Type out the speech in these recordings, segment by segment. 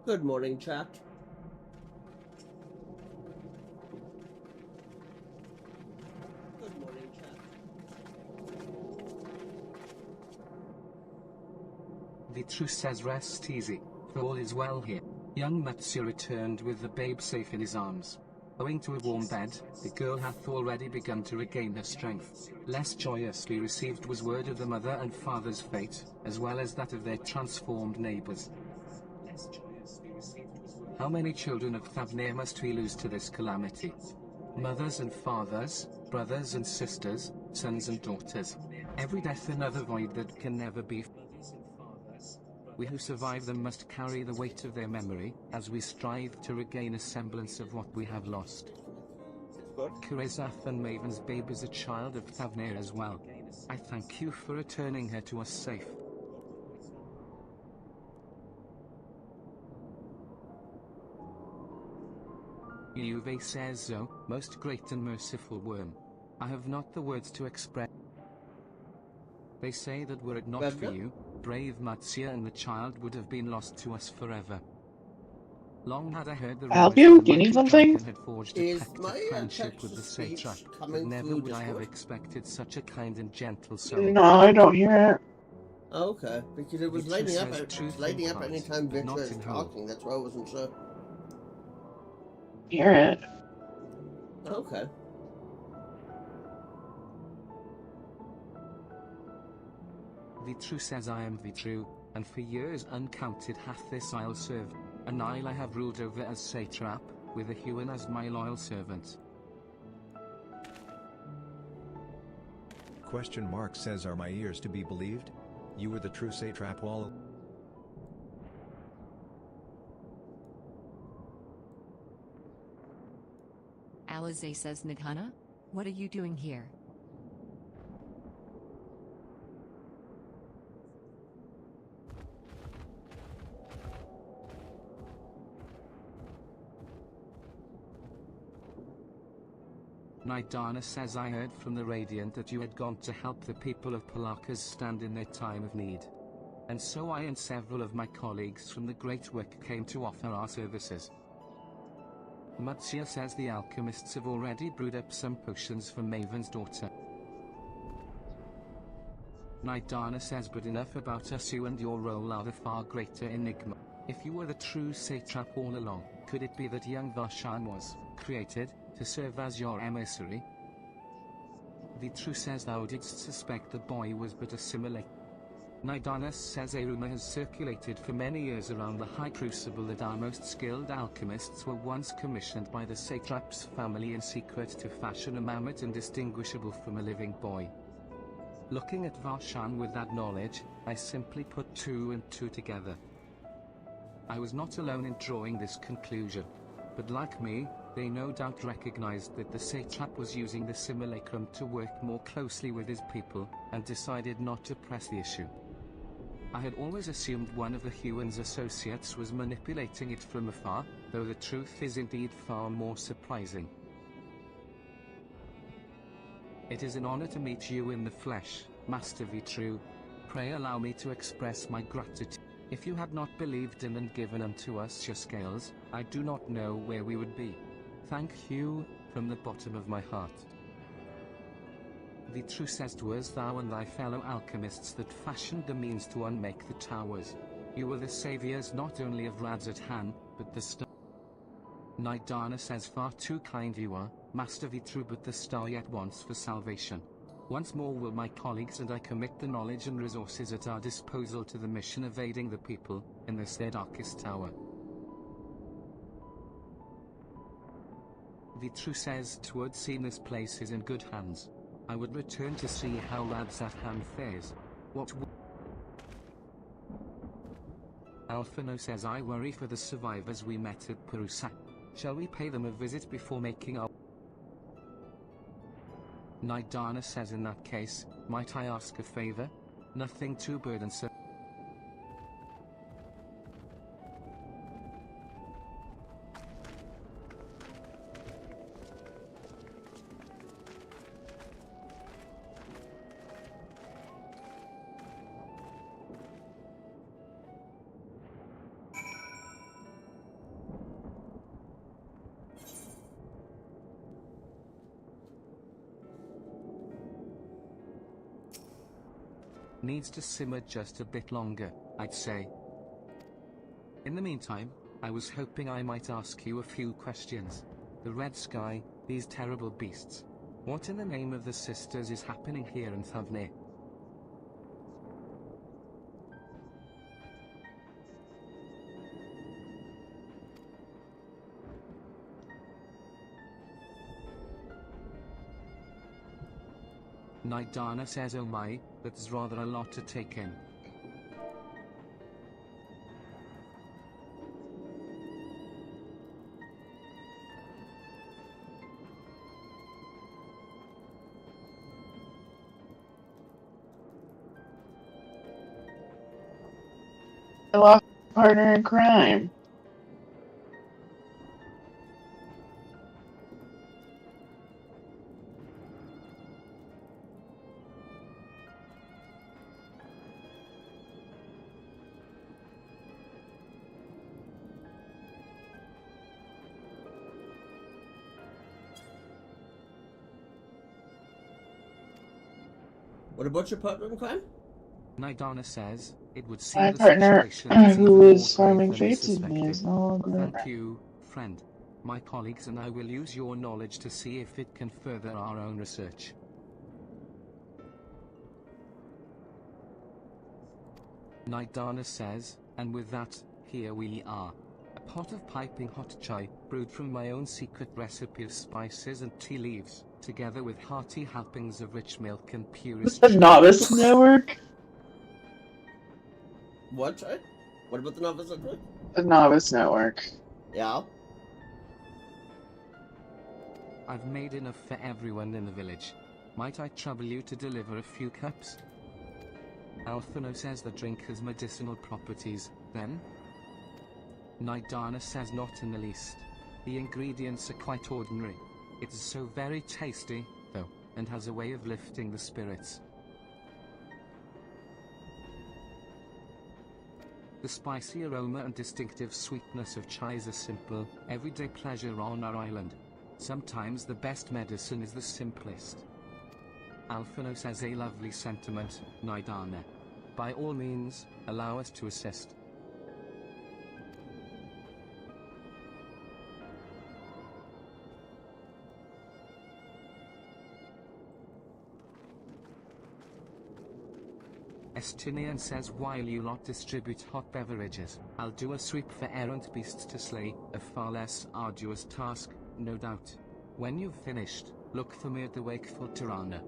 Good morning, chat. Good morning, chat. The truth says rest easy, for all is well here. Young Matsuya returned with the babe safe in his arms. Owing to a warm bed, the girl hath already begun to regain her strength. Less joyously received was word of the mother and father's fate, as well as that of their transformed neighbors. How many children of Thavnir must we lose to this calamity? Mothers and fathers, brothers and sisters, sons and daughters. Every death another void that can never be. We who survive them must carry the weight of their memory, as we strive to regain a semblance of what we have lost. Kurezath and Maven's babe is a child of Thavnir as well. I thank you for returning her to us safe. Yuve says so, most great and merciful worm. I have not the words to express. They say that were it not for you, brave Matsuya and the child would have been lost to us forever. Long had I heard the rumors that the do you need mighty something? Dragoon had forged a pact of friendship with the satrap, but never would I have expected such a kind and gentle soul. No, I don't hear it. Okay, because it was lighting up anytime Victor is talking, that's why I wasn't sure. Hear it. Okay. The true says I am the true, and for years uncounted hath this isle served. An isle I have ruled over as satrap, with a Huon as my loyal servant. Question mark says, are my ears to be believed? You were the true satrap all. Alize says, Nidhana? What are you doing here? Nidana says, I heard from the Radiant that you had gone to help the people of Palakas stand in their time of need. And so I and several of my colleagues from the Great Wick came to offer our services. Matsuya says the alchemists have already brewed up some potions for Maven's daughter. Nidana says, but enough about us, you and your role are the far greater enigma. If you were the true satrap all along, could it be that young Varshan was created to serve as your emissary? The true says, thou didst suspect the boy was but a simulacrum. Nidana says, a rumor has circulated for many years around the High Crucible that our most skilled alchemists were once commissioned by the satrap's family in secret to fashion a mammoth indistinguishable from a living boy. Looking at Varshan with that knowledge, I simply put two and two together. I was not alone in drawing this conclusion, but like me, they no doubt recognized that the satrap was using the simulacrum to work more closely with his people, and decided not to press the issue. I had always assumed one of the Huon's associates was manipulating it from afar, though the truth is indeed far more surprising. It is an honor to meet you in the flesh, Master Vitru. Pray allow me to express my gratitude. If you had not believed in and given unto us your scales, I do not know where we would be. Thank you, from the bottom of my heart. The true says, 'twas thou and thy fellow alchemists that fashioned the means to unmake the towers. You were the saviors not only of Radzat-Han, but the star. Nidana says, far too kind you are, Master Vitru, but the star yet wants for salvation. Once more will my colleagues and I commit the knowledge and resources at our disposal to the mission of aiding the people, in this their darkest tower. The true says, 'twould seem this place is in good hands. I would return to see how Radzat-Han fares. What Alphino says, I worry for the survivors we met at Perusa. Shall we pay them a visit before making our... Nidana says, in that case, might I ask a favor? Nothing too burdensome. Needs to simmer just a bit longer, I'd say. In the meantime, I was hoping I might ask you a few questions. The red sky, these terrible beasts. What in the name of the sisters is happening here in Thavne? Nidana says, oh my, that's rather a lot to take in. I lost a partner in crime. What about your partner in crime? Nidana says, it would seem My the partner, situation is who even was more grave farming than we fates with me, suspected. is no longer Thank around. you, friend. My colleagues and I will use your knowledge to see if it can further our own research. Nidana says, and with that, here we are. A pot of piping hot chai, brewed from my own secret recipe of spices and tea leaves, together with hearty helpings of rich milk and purest The sugar. Novice Network? What, sorry? What about the Novice Network? The Novice Network. Yeah? I've made enough for everyone in the village. Might I trouble you to deliver a few cups? Alphino says the drink has medicinal properties, then? Nidana says not in the least. The ingredients are quite ordinary. It is so very tasty, though, and has a way of lifting the spirits. The spicy aroma and distinctive sweetness of chai is a simple, everyday pleasure on our island. Sometimes the best medicine is the simplest. Alphino says a lovely sentiment, Nidana. By all means, allow us to assist. Estinian says, while you lot distribute hot beverages, I'll do a sweep for errant beasts to slay, a far less arduous task, no doubt. When you've finished, look for me at the Wakeful Tirana.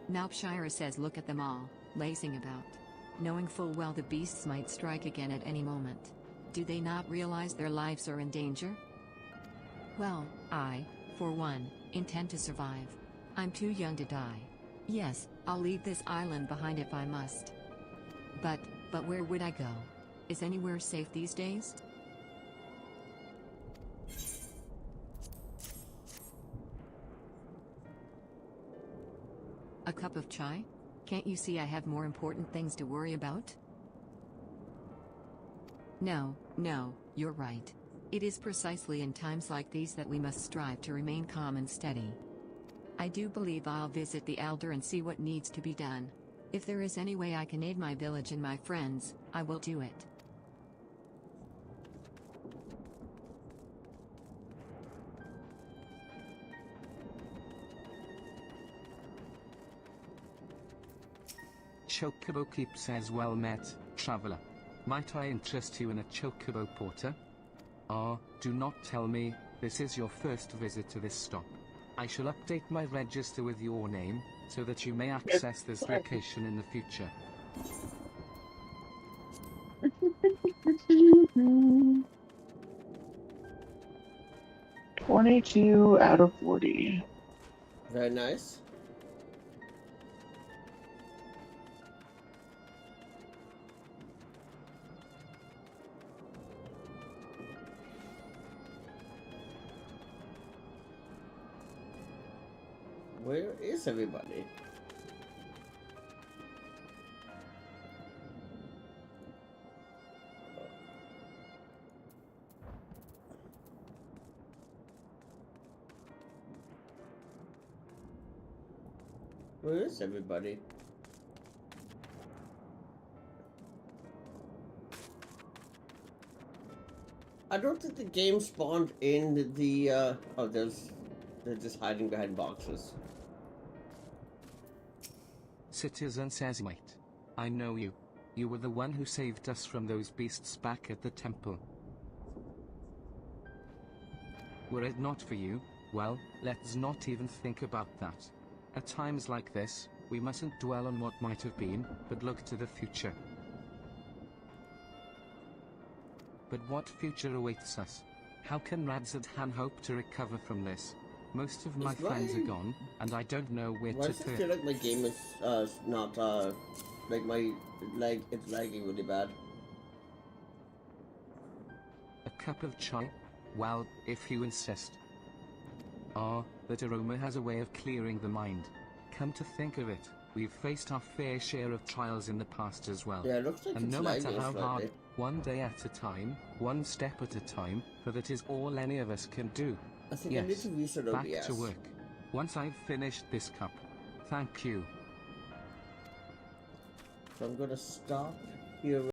Naupshire says look at them all, lazing about. Knowing full well the beasts might strike again at any moment. Do they not realize their lives are in danger? Well, I, for one, intend to survive. I'm too young to die. Yes, I'll leave this island behind if I must. But where would I go? Is anywhere safe these days? A cup of chai? Can't you see I have more important things to worry about? No, you're right. It is precisely in times like these that we must strive to remain calm and steady. I do believe I'll visit the elder and see what needs to be done. If there is any way I can aid my village and my friends, I will do it. Chocobo Keep says, well met, traveler. Might I interest you in a Chocobo Porter? Ah, do not tell me, this is your first visit to this stop. I shall update my register with your name, so that you may access this location in the future. 22 out of 40. Very nice. Where is everybody? Where is everybody? I don't think the game spawned in the, oh, they're just hiding behind boxes. Citizen says, mate. I know you. You were the one who saved us from those beasts back at the temple. Were it not for you, well, let's not even think about that. At times like this, we mustn't dwell on what might have been, but look to the future. But what future awaits us? How can Radzadhan hope to recover from this? Most of my friends are gone, and I don't know where to Why does it feel turn. like my game is, not, like it's lagging really bad? A cup of chai? Well, if you insist. Ah, that aroma has a way of clearing the mind. Come to think of it, we've faced our fair share of trials in the past as well. Yeah, it looks like And it's no matter lagging how slightly. hard, one day at a time, one step at a time, for that is all any of us can do. I think I need Yes, to restart back OBS. to work. Once I've finished this cup. Thank you. So I'm gonna stop here